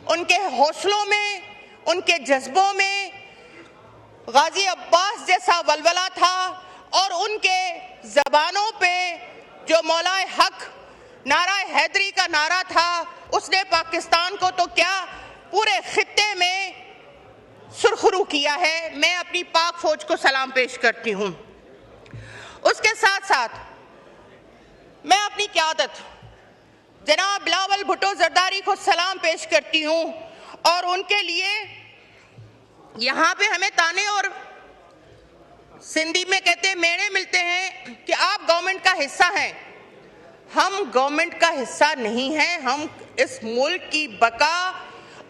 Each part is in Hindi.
उनके हौसलों में, उनके जज्बों में गाजी अब्बास जैसा वलवला था और उनके ज़बानों पे जो मौलाए हक नारा हैदरी का नारा था, उसने पाकिस्तान को तो क्या पूरे खित्ते में सुरखरू किया है। मैं अपनी पाक फौज को सलाम पेश करती हूँ। उसके साथ साथ मैं अपनी क़यादत जनाब बिलावल भुट्टो ज़रदारी को सलाम पेश करती हूँ और उनके लिए यहाँ पे हमें ताने और सिंधी में कहते हैं मेड़े मिलते हैं कि आप गवर्नमेंट का हिस्सा हैं। हम गवर्नमेंट का हिस्सा नहीं हैं। हम इस मुल्क की बका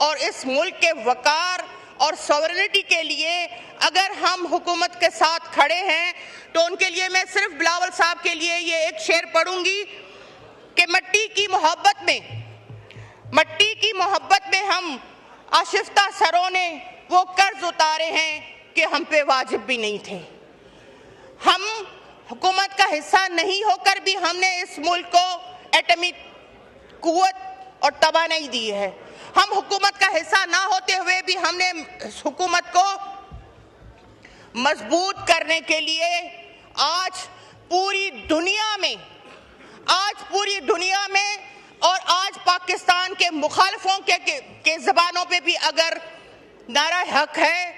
और इस मुल्क के वकार और सॉवरेनिटी के लिए अगर हम हुकूमत के साथ खड़े हैं तो उनके लिए मैं सिर्फ बिलावल साहब के लिए ये एक शेर पढ़ूंगी कि मट्टी की मोहब्बत में हम आशिफ्ता सरों ने वो कर्ज उतारे हैं कि हम पे वाजिब भी नहीं थे। हम हुकूमत का हिस्सा नहीं होकर भी हमने इस मुल्क को एटमी कुव्वत और तवानाई दी है। हम हुकूमत का हिस्सा ना होते हुए भी हमने इस हुकूमत को मजबूत करने के लिए आज पूरी दुनिया में और आज पाकिस्तान के मुखालिफों के ज़बानों पे भी अगर नारा हक है,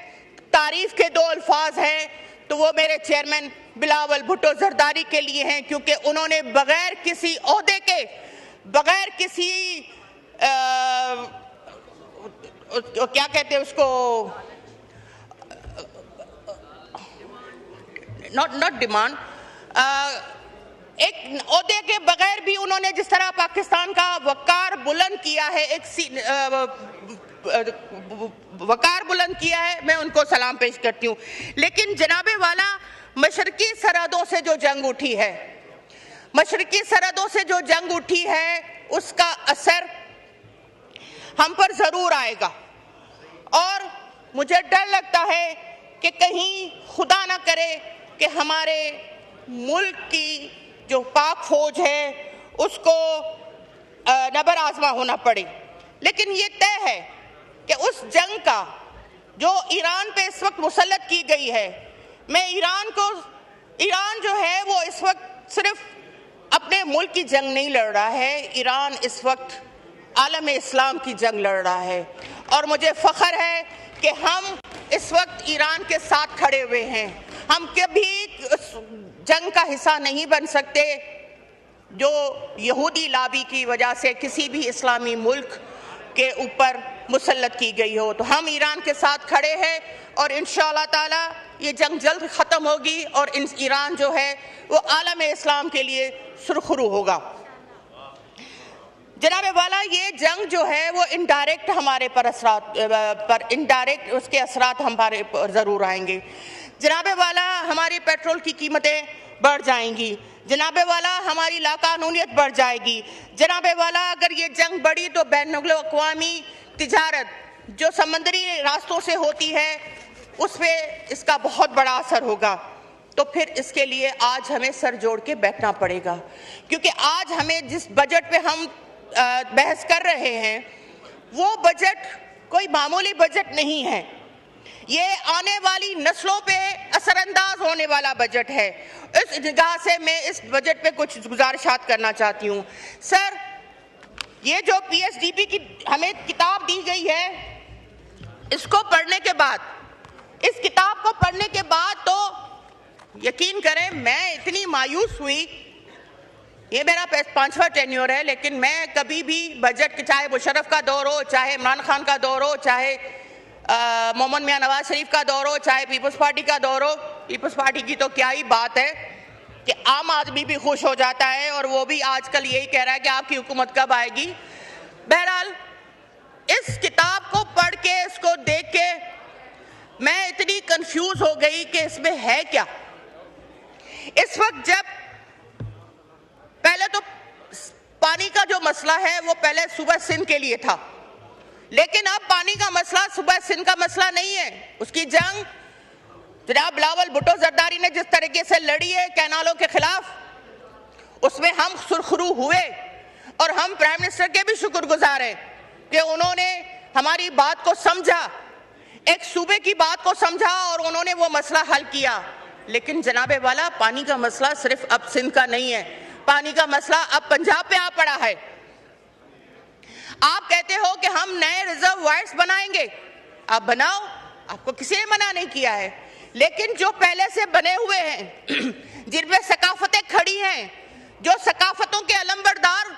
तारीफ के दो अल्फाज हैं तो वो मेरे चेयरमैन बिलावल भुट्टो ज़रदारी के लिए हैं, क्योंकि उन्होंने बगैर किसी ओहदे के, बगैर किसी क्या कहते हैं उसको, नॉट डिमांड, एक ओहदे के बगैर भी उन्होंने जिस तरह पाकिस्तान का वकार बुलंद किया है, वकार बुलंद किया है, मैं उनको सलाम पेश करती हूँ। लेकिन जनाबे वाला मशरकी सरहदों से जो जंग उठी है उसका असर हम पर ज़रूर आएगा और मुझे डर लगता है कि कहीं खुदा ना करे कि हमारे मुल्क की जो पाक फौज है उसको नबर आजमा होना पड़े। लेकिन ये तय है कि उस जंग का जो ईरान पे इस वक्त मुसल्लत की गई है, मैं ईरान जो है वो इस वक्त सिर्फ अपने मुल्क की जंग नहीं लड़ रहा है, ईरान इस वक्त आलम इस्लाम की जंग लड़ रहा है और मुझे फ़ख्र है कि हम इस वक्त ईरान के साथ खड़े हुए हैं। हम कभी उस जंग का हिस्सा नहीं बन सकते जो यहूदी लाबी की वजह से किसी भी इस्लामी मुल्क के ऊपर मुसल्लत की गई हो। तो हम ईरान के साथ खड़े हैं और इंशाअल्लाह ताला ये जंग जल्द ख़त्म होगी और ईरान जो है वो आलम इस्लाम के लिए सुरखरू होगा। जनाब वाला, ये जंग जो है वो इनडायरेक्ट हमारे पर इनडायरेक्ट उसके असरात हमारे पर ज़रूर आएंगे। जनाब वाला, हमारी पेट्रोल की कीमतें बढ़ जाएंगी। जनाब वाला, हमारी लाकानूनियत बढ़ जाएगी। जनाब वाला, अगर ये जंग बढ़ी तो बैनुल-अक़वामी तिजारत जो समंदरी रास्तों से होती है उस पर इसका बहुत बड़ा असर होगा। तो फिर इसके लिए आज हमें सर जोड़ के बैठना पड़ेगा, क्योंकि आज हमें जिस बजट पे हम बहस कर रहे हैं वो बजट कोई मामूली बजट नहीं है। ये आने वाली नस्लों पे असरअंदाज होने वाला बजट है। इस निगाह से मैं इस बजट पे कुछ गुजारिशात करना चाहती हूँ। सर, ये जो PSDB की हमें किताब दी गई है, इसको पढ़ने के बाद, इस किताब को पढ़ने के बाद तो यकीन करें मैं इतनी मायूस हुई। ये मेरा 5वां टेन्योर है, लेकिन मैं कभी भी बजट, चाहे मुशर्रफ का दौर हो, चाहे इमरान खान का दौर हो, चाहे मोहम्मद मियां नवाज शरीफ का दौर हो, चाहे पीपल्स पार्टी का दौर हो, पीपल्स पार्टी की तो क्या ही बात है कि आम आदमी भी खुश हो जाता है और वो भी आजकल यही कह रहा है कि आपकी हुकूमत कब आएगी। बहरहाल, इस किताब को पढ़ के, इसको देख के मैं इतनी कंफ्यूज हो गई कि इसमें है क्या। इस वक्त जब पहले तो पानी का जो मसला है वो पहले सूबा सिंध के लिए था, लेकिन अब पानी का मसला सूबा सिंध का मसला नहीं है। उसकी जंग जनाब बिलावल भुट्टो ज़रदारी ने जिस तरीके से लड़ी है कैनालों के खिलाफ, उसमें हम सुरखरू हुए और हम प्राइम मिनिस्टर के भी शुक्रगुजार हैं कि उन्होंने हमारी बात को समझा, एक सूबे की बात को समझा और उन्होंने वो मसला हल किया। लेकिन जनाबे वाला, पानी का मसला सिर्फ अब सिंध का नहीं है, पानी का मसला अब पंजाब पे आ पड़ा है। आप कहते हो कि हम नए रिजर्वायर्स बनाएंगे, आप बनाओ, आपको किसी ने मना नहीं किया है। लेकिन जो पहले से बने हुए हैं, जिनमें सकाफतें खड़ी हैं, जो सकाफतों के अलंबरदार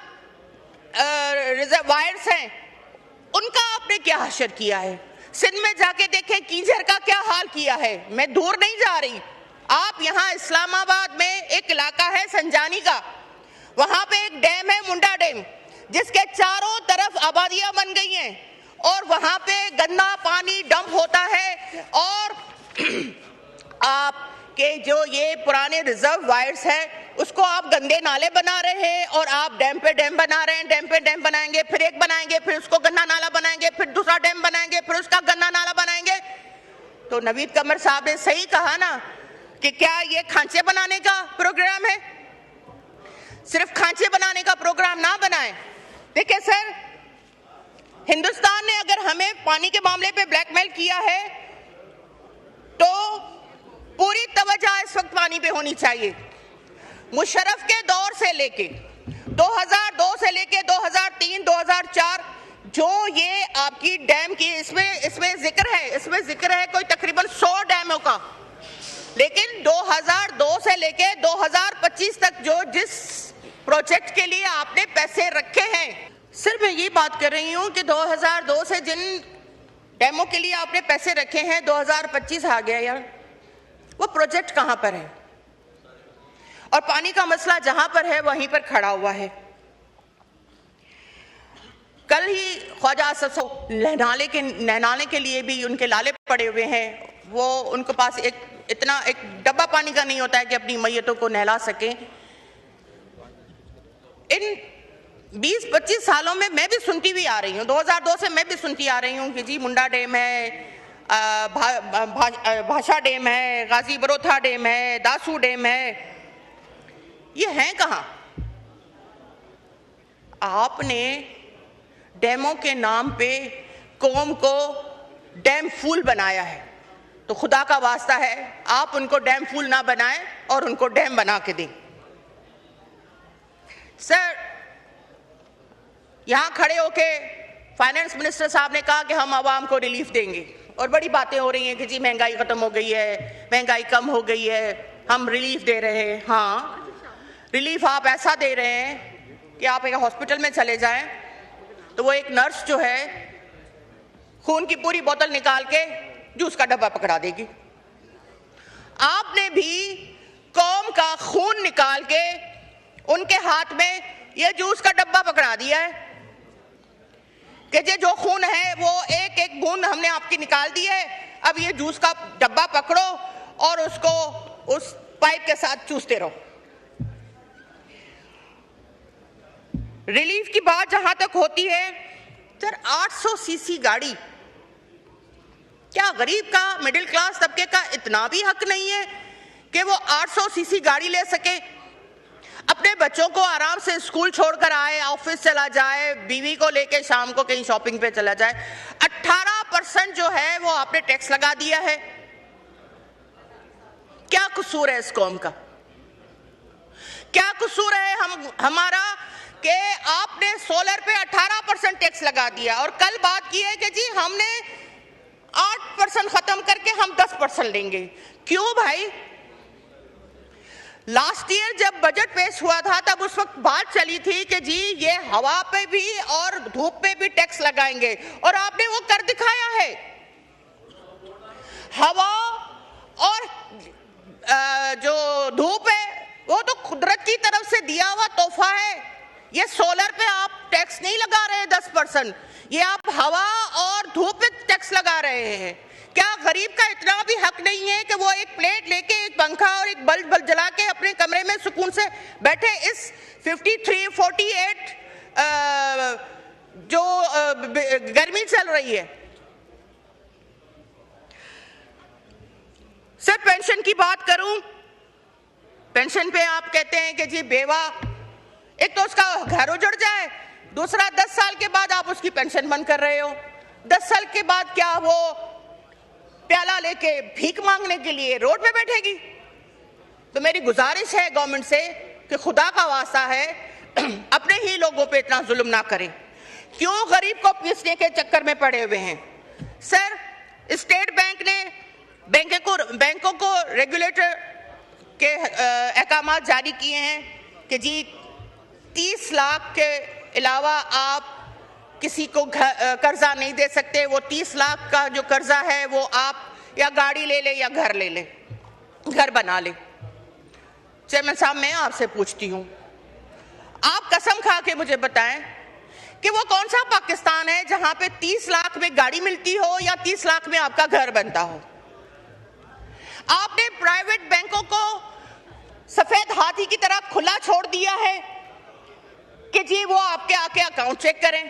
रिजर्वायर्स हैं, उनका आपने क्या हशर किया है? सिंध में जाके देखें कींझर का क्या हाल किया है। मैं दूर नहीं जा रही, आप यहाँ इस्लामाबाद में एक इलाका है संजानी का, वहां पे एक डैम है मुंडा डैम, जिसके चारों तरफ आबादियां बन गई हैं और वहां पे गंदा पानी डंप होता है। और आपके जो ये पुराने रिजर्व वायर्स है उसको आप गंदे नाले बना रहे हैं और आप डैम पे डैम बना रहे हैं। डैम पे डैम बनाएंगे, फिर एक बनाएंगे, फिर उसको गंदा नाला बनाएंगे, फिर दूसरा डैम बनाएंगे, फिर उसका गंदा नाला बनाएंगे। तो नवीद कमर साहब ने सही कहा ना कि क्या ये खांचे बनाने का प्रोग्राम है? सिर्फ खांचे बनाने का प्रोग्राम ना बनाए। देखिए सर, हिंदुस्तान ने अगर हमें पानी के मामले पे ब्लैकमेल किया है तो पूरी तवज्जो इस वक्त पानी पे होनी चाहिए। मुशर्रफ के दौर से लेके 2002 से लेके 2003, 2004 जो ये आपकी डैम की इसमें जिक्र है कोई तकरीबन 100 डैमों का। लेकिन 2002 से लेके 2025 तक जो जिस प्रोजेक्ट के लिए आपने पैसे रखे हैं, सिर्फ मैं ये बात कर रही हूं कि 2002 से जिन डैमों के लिए आपने पैसे रखे हैं 2025 आ गया यार, वो प्रोजेक्ट कहां पर है? और पानी का मसला जहां पर है वहीं पर खड़ा हुआ है। कल ही ख्वाजा असद नहलाने के लिए भी उनके लाले पड़े हुए हैं, वो उनके पास एक डब्बा पानी का नहीं होता है कि अपनी मैयतों को नहला सके। इन 20-25 सालों में मैं भी सुनती हुई आ रही हूँ, 2002 से मैं भी सुनती आ रही हूँ कि जी मुंडा डैम है, भाषा डैम है, गाजी बरोथा डैम है, दासू डैम है। ये हैं कहाँ? आपने डैमों के नाम पे कौम को डैम फूल बनाया है, तो खुदा का वास्ता है आप उनको डैम फूल ना बनाएं और उनको डैम बना के दें। सर, यहां खड़े होके फाइनेंस मिनिस्टर साहब ने कहा कि हम आवाम को रिलीफ देंगे और बड़ी बातें हो रही हैं कि जी महंगाई खत्म हो गई है, महंगाई कम हो गई है, हम रिलीफ दे रहे हैं। हाँ, रिलीफ आप ऐसा दे रहे हैं कि आप एक हॉस्पिटल में चले जाएं तो वो एक नर्स जो है खून की पूरी बोतल निकाल के जूस का डब्बा पकड़ा देगी। आपने भी कौम का खून निकाल के उनके हाथ में ये जूस का डब्बा पकड़ा दिया है कि ये जो खून है वो एक एक बूंद हमने आपकी निकाल दी है, अब ये जूस का डब्बा पकड़ो और उसको उस पाइप के साथ चूसते रहो। रिलीफ की बात जहां तक होती है, सर 800 सीसी गाड़ी, क्या गरीब का, मिडिल क्लास तबके का इतना भी हक नहीं है कि वो 800 सीसी गाड़ी ले सके, अपने बच्चों को आराम से स्कूल छोड़कर आए, ऑफिस चला जाए, बीवी को लेके शाम को कहीं शॉपिंग पे चला जाए? 18% जो है वो आपने टैक्स लगा दिया है। क्या कसूर है इस कौम का? क्या कसूर है हमारा कि आपने सोलर पे 18% टैक्स लगा दिया और कल बात की है कि जी हमने 8% खत्म करके हम 10% लेंगे। क्यों भाई? लास्ट ईयर जब बजट पेश हुआ था तब उस वक्त बात चली थी कि जी ये हवा पे भी और धूप पे भी टैक्स लगाएंगे और आपने वो कर दिखाया है। हवा और जो धूप है वो तो कुदरत की तरफ से दिया हुआ तोहफा है। ये सोलर पे आप टैक्स नहीं लगा रहे 10%, ये आप हवा और धूप पे टैक्स लगा रहे हैं। क्या गरीब का इतना भी हक नहीं है कि वो एक प्लेट लेके एक पंखा और एक बल्ब जला के अपने कमरे में सुकून से बैठे? इस 53-48 जो गर्मी चल रही है। सिर्फ पेंशन की बात करूं, पेंशन पे आप कहते हैं कि जी बेवा, एक तो उसका घर उजड़ जाए, दूसरा 10 साल के बाद आप उसकी पेंशन बंद कर रहे हो। 10 साल के बाद क्या वो प्याला लेके भीख मांगने के लिए रोड पे बैठेगी? तो मेरी गुजारिश है गवर्नमेंट से कि खुदा का वास्ता है अपने ही लोगों पे इतना जुल्म ना करें। क्यों गरीब को पीसने के चक्कर में पड़े हुए हैं? सर, स्टेट बैंक ने बैंकों को रेगुलेटर के अहकाम जारी किए हैं कि जी 30 लाख के अलावा आप किसी को कर्जा नहीं दे सकते। वो 30 लाख का जो कर्जा है वो आप या गाड़ी ले ले या घर ले ले, घर बना ले। चेयरमैन साहब, मैं आपसे पूछती हूँ, आप कसम खा के मुझे बताएं कि वो कौन सा पाकिस्तान है जहां पे 30 लाख में गाड़ी मिलती हो या 30 लाख में आपका घर बनता हो? आपने प्राइवेट बैंकों को सफेद हाथी की तरह खुला छोड़ दिया है कि जी वो आपके आके अकाउंट चेक करें।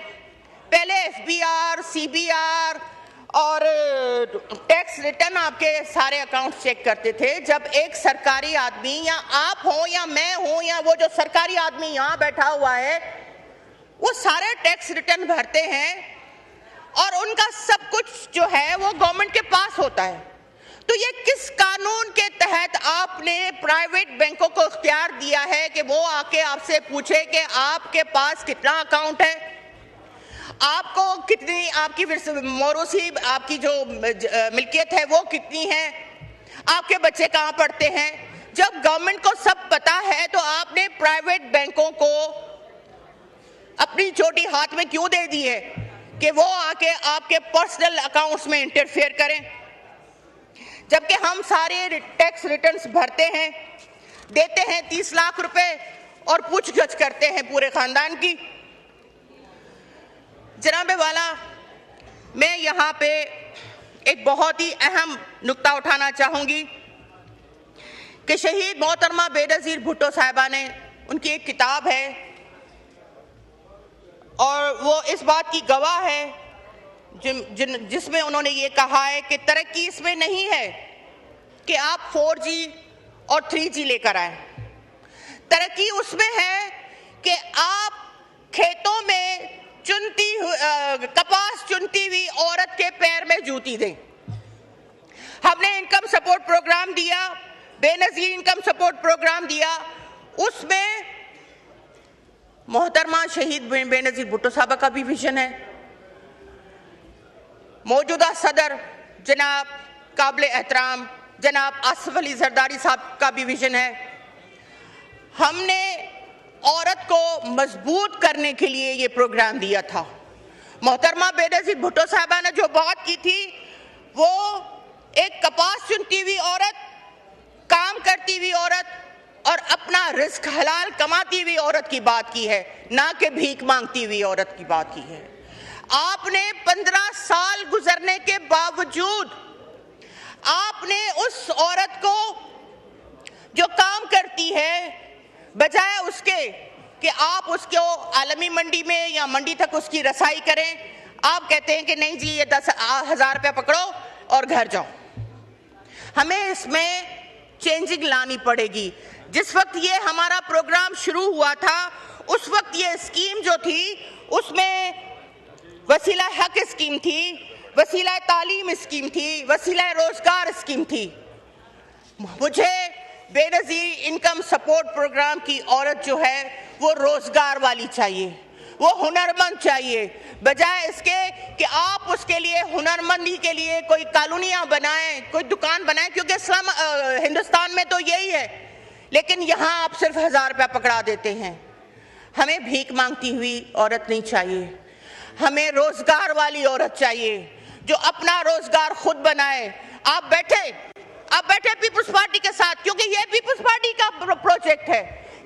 पहले एफबीआर, सीबीआर और टैक्स रिटर्न आपके सारे अकाउंट चेक करते थे। जब एक सरकारी आदमी, या आप हो या मैं हूं या वो जो सरकारी आदमी यहां बैठा हुआ है, वो सारे टैक्स रिटर्न भरते हैं और उनका सब कुछ जो है वो गवर्नमेंट के पास होता है। तो ये किस कानून के तहत आपने प्राइवेट बैंकों को इख्तियार दिया है कि वो आके आपसे पूछे कि आपके पास कितना अकाउंट है, आपको कितनी, आपकी मोरूसी, आपकी जो मिल्कियत है वो कितनी है, आपके बच्चे कहाँ पढ़ते हैं? जब गवर्नमेंट को सब पता है तो आपने प्राइवेट बैंकों को अपनी चोटी हाथ में क्यों दे दी है कि वो आके आपके पर्सनल अकाउंट्स में इंटरफेयर करें? जबकि हम सारे टैक्स रिटर्न्स भरते हैं, देते हैं 30 लाख रुपए और पूछगछ करते हैं पूरे खानदान की। जनाब वाला, मैं यहाँ पे एक बहुत ही अहम नुक्ता उठाना चाहूंगी कि शहीद मोहतरमा बेनज़ीर भुट्टो साहिबा ने, उनकी एक किताब है और वो इस बात की गवाह है जिसमें उन्होंने ये कहा है कि तरक्की इसमें नहीं है कि आप 4G और 3G लेकर आए। तरक्की उसमें है कि आप खेतों में कपास चुनती हुई औरत के पैर में जूती दें। हमने इनकम सपोर्ट प्रोग्राम दिया, बेनज़ीर इनकम सपोर्ट प्रोग्राम दिया, उसमें मोहतरमा शहीद बेनज़ीर भुट्टो साहबा का भी विजन है। मौजूदा सदर जनाब काबिल एहतराम जनाब आसिफ अली जरदारी साहब का भी विजन है। हमने औरत को मजबूत करने के लिए ये प्रोग्राम दिया था। मोहतरमा बेनज़ीर भुट्टो साहबा ने जो बात की थी वो एक कपास चुनती हुई औरत, काम करती हुई औरत और अपना रिस्क हलाल कमाती हुई औरत की बात की है, ना कि भीख मांगती हुई औरत की बात की है। आपने 15 साल गुजरने के बावजूद आपने उस औरत को जो काम करती है, बजाय उसके कि आप उसको आलमी मंडी में या मंडी तक उसकी रसाई करें, आप कहते हैं कि नहीं जी ये 10,000 रुपया पकड़ो और घर जाओ। हमें इसमें चेंजिंग लानी पड़ेगी। जिस वक्त ये हमारा प्रोग्राम शुरू हुआ था उस वक्त ये स्कीम जो थी उसमें वसीला हक स्कीम थी, वसीला तालीम स्कीम थी, वसीला रोजगार स्कीम थी। मुझे बेनज़ीर इनकम सपोर्ट प्रोग्राम की औरत जो है वो रोजगार वाली चाहिए, वो हुनरमंद चाहिए, बजाय इसके कि आप उसके लिए हुनरमंदी के लिए कोई कॉलोनियां बनाएं, कोई दुकान बनाएं, क्योंकि इस्लाम हिंदुस्तान में तो यही है। लेकिन यहाँ आप सिर्फ 1000 रुपया पकड़ा देते हैं। हमें भीख मांगती हुई औरत नहीं चाहिए, हमें रोजगार वाली औरत चाहिए जो अपना रोजगार खुद बनाए। आप बैठे पीपुल्स पार्टी के साथ, क्योंकि ये पीपुल्स पार्टी का प्रोजेक्ट है,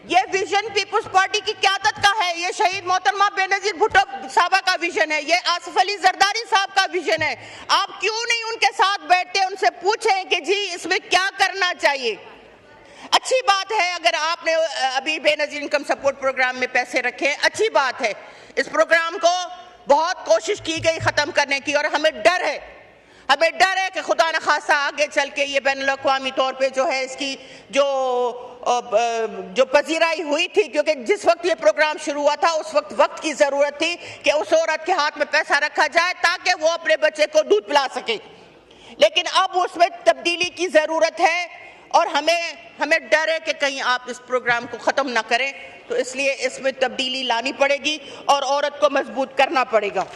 ये विजन पीपुल्स पार्टी की क़यादत का है, ये शहीद मोहतरमा बेनज़ीर भुट्टो साहबा का विजन है, ये आसिफ अली जरदारी साहब का विजन है। आप क्यों नहीं उनके साथ बैठते, उनसे पूछें कि जी इसमें क्या करना चाहिए। अच्छी बात है अगर आपने अभी बेनज़ीर इनकम सपोर्ट प्रोग्राम में पैसे रखे, अच्छी बात है। इस प्रोग्राम को बहुत कोशिश की गई ख़त्म करने की और हमें डर है, हमें डर है कि खुदा न खासा आगे चल के ये बैनुल अक़वामी तौर पे जो है इसकी जो पजीराई हुई थी, क्योंकि जिस वक्त ये प्रोग्राम शुरू हुआ था उस वक्त की ज़रूरत थी कि उस औरत के हाथ में पैसा रखा जाए ताकि वो अपने बच्चे को दूध पिला सके, लेकिन अब उसमें तब्दीली की ज़रूरत है और हमें डर है कि कहीं आप इस प्रोग्राम को ख़त्म ना करें, तो इसलिए इसमें तब्दीली लानी पड़ेगी और औरत को मजबूत करना पड़ेगा।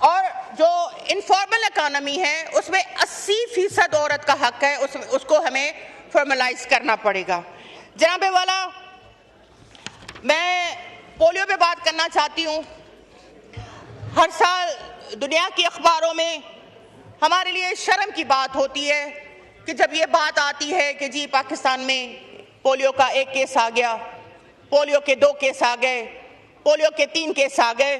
और जो इनफॉर्मल इकानमी है उसमें 80% औरत का हक है, उसको हमें फॉर्मलाइज करना पड़ेगा। जनाबे वाला, मैं पोलियो पे बात करना चाहती हूँ। हर साल दुनिया की अखबारों में हमारे लिए शर्म की बात होती है कि जब ये बात आती है कि जी पाकिस्तान में पोलियो का 1 केस आ गया, पोलियो के 2 केस आ गए, पोलियो के 3 केस आ गए,